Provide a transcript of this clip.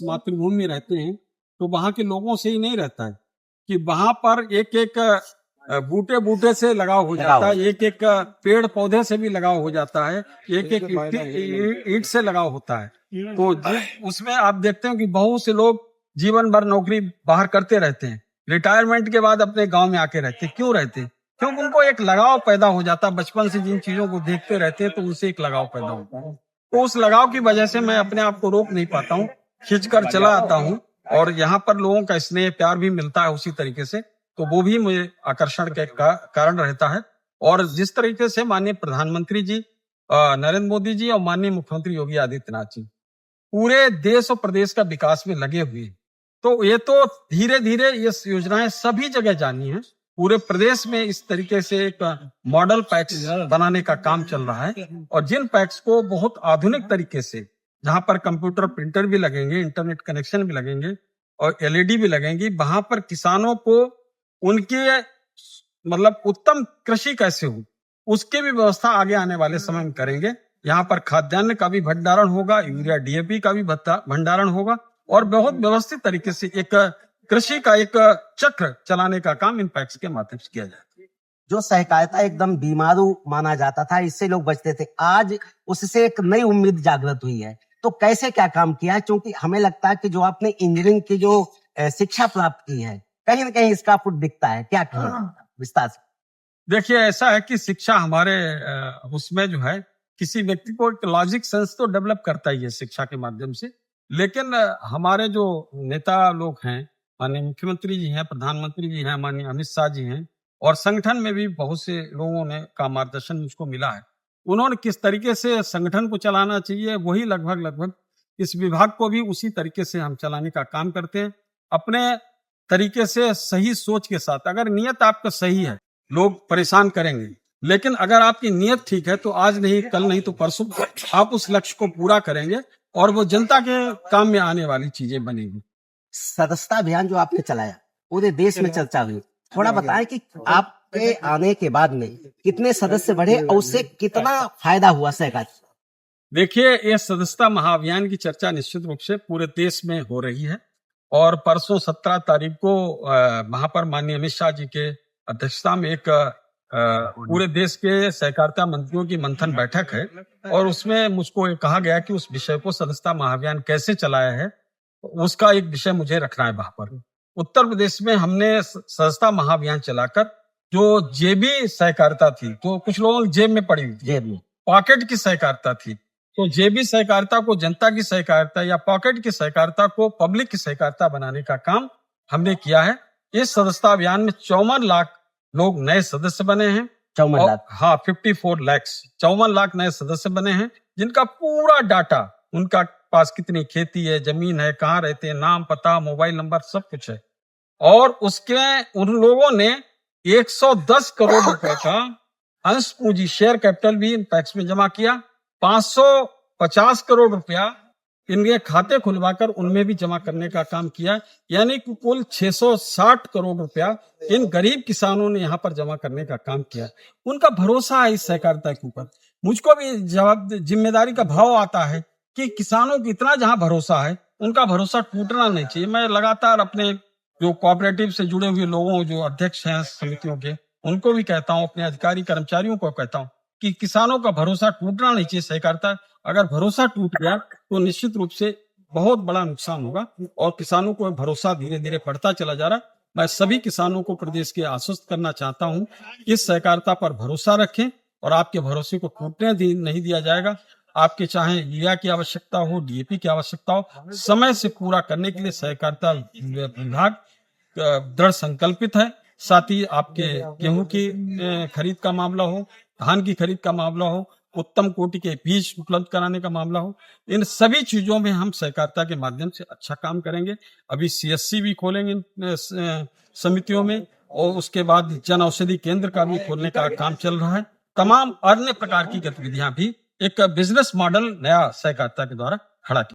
मातृभूमि में रहते हैं तो वहाँ के लोगों से ही नहीं रहता है कि वहाँ पर एक एक बूटे बूटे से लगाव हो जाता है, एक एक पेड़ पौधे से भी लगाव हो जाता है, एक एक ईंट से लगाव होता है। तो उसमें आप देखते हैं कि बहुत से लोग जीवन भर नौकरी बाहर करते रहते हैं, रिटायरमेंट के बाद अपने गांव में आके रहते हैं। क्यों रहते हैं? क्योंकि उनको एक लगाव पैदा हो जाता है, बचपन से जिन चीजों को देखते रहते हैं तो उनसे एक लगाव पैदा होता है। तो उस लगाव की वजह से मैं अपने आप को रोक नहीं पाता हूँ, खींचकर चला आता हूँ और यहाँ पर लोगों का स्नेह प्यार भी मिलता है उसी तरीके से, तो वो भी मुझे आकर्षण के कारण रहता है। और जिस तरीके से माननीय प्रधानमंत्री जी नरेंद्र मोदी जी और माननीय मुख्यमंत्री योगी आदित्यनाथ जी पूरे देश और प्रदेश का विकास में लगे हुए हैं, तो ये तो धीरे धीरे ये योजनाएं सभी जगह जानी है। पूरे प्रदेश में इस तरीके से एक मॉडल पैक्स बनाने का काम चल रहा है और जिन पैक्स को बहुत आधुनिक तरीके से, जहां पर कंप्यूटर प्रिंटर भी लगेंगे, इंटरनेट कनेक्शन भी लगेंगे और एलईडी भी लगेंगी, वहां पर किसानों को उनके मतलब उत्तम कृषि कैसे हो उसकी भी व्यवस्था आगे आने वाले समय में करेंगे। यहाँ पर खाद्यान्न का भी भंडारण होगा, यूरिया डीएपी का भी भंडारण होगा और बहुत व्यवस्थित तरीके से एक कृषि का एक चक्र चलाने का काम इन पैक्स के माध्यम से किया जाएगा। जो सहकारिता एकदम बीमारू माना जाता था, इससे लोग बचते थे, आज उससे एक नई उम्मीद जागृत हुई है। तो कैसे क्या काम किया है? क्योंकि हमें लगता है कि जो आपने इंजीनियरिंग की जो शिक्षा प्राप्त की है, कहीं ना कहीं इसका फुट दिखता है। क्या किया विस्तार से? देखिए, ऐसा है कि शिक्षा हमारे उसमें जो है किसी व्यक्ति को एक लॉजिक सेंस तो डेवलप करता ही है शिक्षा के माध्यम से, लेकिन हमारे जो नेता लोग हैं, माननीय मुख्यमंत्री जी हैं, प्रधानमंत्री जी हैं, माननीय अमित शाह जी हैं और संगठन में भी बहुत से लोगों ने का मार्गदर्शन मुझको मिला है। उन्होंने किस तरीके से संगठन को चलाना चाहिए वही लगभग इस विभाग को भी उसी तरीके से हम चलाने का काम करते हैं, अपने तरीके से सही सोच के साथ। अगर नियत आपका सही है, लोग परेशान करेंगे, लेकिन अगर आपकी नियत ठीक है तो आज नहीं, कल नहीं तो परसों आप उस लक्ष्य को पूरा करेंगे और वो जनता के काम में आने वाली चीजें बनेगी। सदस्यता अभियान जो आपने चलाया पूरे देश में चर्चा हुई, थोड़ा बताएं कि आपके आने के बाद में कितने सदस्य बढ़े और उससे कितना फायदा हुआ सहकारिता? देखिए, ये सदस्यता महाअभियान की चर्चा निश्चित रूप से पूरे देश में हो रही है और परसों 17 तारीख को वहां पर माननीय अमित शाह जी के अध्यक्षता में एक पूरे देश के सहकारिता मंत्रियों की मंथन बैठक है और उसमें मुझको कहा गया कि उस विषय को सदस्यता महाअभियान कैसे चलाया है उसका एक विषय मुझे रखना है वहां पर। उत्तर प्रदेश में हमने सदस्यता महाअभियान चलाकर जो जेबी सहकारिता थी, तो कुछ लोगों की जेब में पड़ी हुई थी, जेब में पॉकेट की सहकारिता थी, तो जेबी सहकारिता को जनता की सहकारिता या पॉकेट की सहकारिता को पब्लिक की सहकारिता बनाने का काम हमने किया है। इस सदस्यता अभियान में 54 लाख लोग नए सदस्य बने हैं। 54 लाख? हाँ, 54 लाख 54 लाख नए सदस्य बने हैं, जिनका पूरा डाटा, उनका पास कितनी खेती है, जमीन है, कहाँ रहते हैं, नाम पता, मोबाइल नंबर, सब कुछ है। और उसके उन लोगों ने 110 करोड़ रुपए का अंश पूंजी शेयर कैपिटल भी इन पैक्स में जमा किया। 550 करोड़ रुपया इनके खाते खुलवाकर उनमें भी जमा करने का काम किया, यानी कि कुल 660 करोड़ रुपया इन गरीब किसानों ने यहाँ पर जमा करने का काम किया। उनका भरोसा है इस सहकारिता के ऊपर। मुझको भी जिम्मेदारी का भाव आता है कि किसानों की इतना जहां भरोसा है, उनका भरोसा टूटना नहीं चाहिए। मैं लगातार अपने जो कोऑपरेटिव से जुड़े हुए लोगों, जो अध्यक्ष हैं समितियों के, उनको भी कहता हूं, अपने अधिकारी कर्मचारियों को कहता हूं कि किसानों का भरोसा टूटना नहीं चाहिए। सहकारिता अगर भरोसा टूट गया तो निश्चित रूप से बहुत बड़ा नुकसान होगा और किसानों को भरोसा धीरे धीरे बढ़ता चला जा रहा। मैं सभी किसानों को प्रदेश के आश्वस्त करना चाहता हूं, इस सहकारिता पर भरोसा रखें और आपके भरोसे को टूटने नहीं दिया जाएगा। आपके चाहे यूरिया की आवश्यकता हो, डीएपी की आवश्यकता हो, समय से पूरा करने के लिए सहकारिता विभाग दृढ़ संकल्पित है। साथ ही आपके गेहूं की खरीद का मामला हो, धान की खरीद का मामला हो, उत्तम कोटि के बीज उपलब्ध कराने का मामला हो, इन सभी चीजों में हम सहकारिता के माध्यम से अच्छा काम करेंगे। अभी सीएससी भी खोलेंगे समितियों में और उसके बाद जन औषधि केंद्र का भी खोलने का काम चल रहा है। तमाम अन्य प्रकार की गतिविधियां भी एक बिजनेस मॉडल नया सहकारिता के द्वारा खड़ा किया।